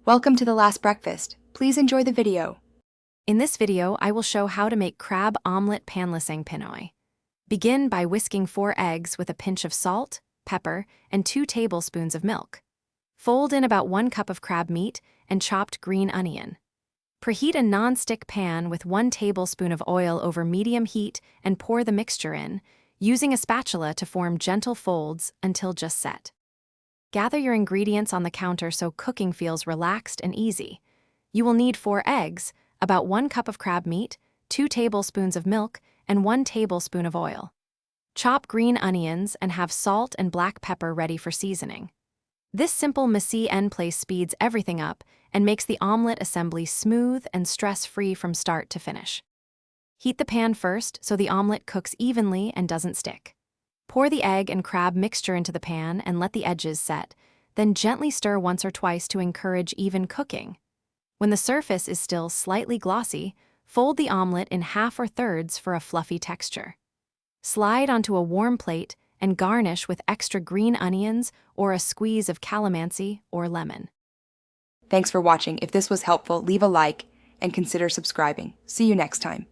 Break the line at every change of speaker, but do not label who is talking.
Welcome to The Last Breakfast. Please enjoy the video.
In this video, I will show how to make crab omelette Panlasang Pinoy. Begin by whisking 4 eggs with a pinch of salt, pepper, and 2 tablespoons of milk. Fold in about 1 cup of crab meat and chopped green onion. Preheat a non-stick pan with 1 tablespoon of oil over medium heat and pour the mixture in, using a spatula to form gentle folds until just set. Gather your ingredients on the counter so cooking feels relaxed and easy. You will need 4 eggs, about 1 cup of crab meat, 2 tablespoons of milk, and 1 tablespoon of oil. Chop green onions and have salt and black pepper ready for seasoning. This simple mise en place speeds everything up and makes the omelette assembly smooth and stress-free from start to finish. Heat the pan first so the omelette cooks evenly and doesn't stick. Pour the egg and crab mixture into the pan and let the edges set, then gently stir once or twice to encourage even cooking. When the surface is still slightly glossy, fold the omelette in half or thirds for a fluffy texture. Slide onto a warm plate and garnish with extra green onions or a squeeze of calamansi or lemon.
Thanks for watching. If this was helpful, leave a like and consider subscribing. See you next time.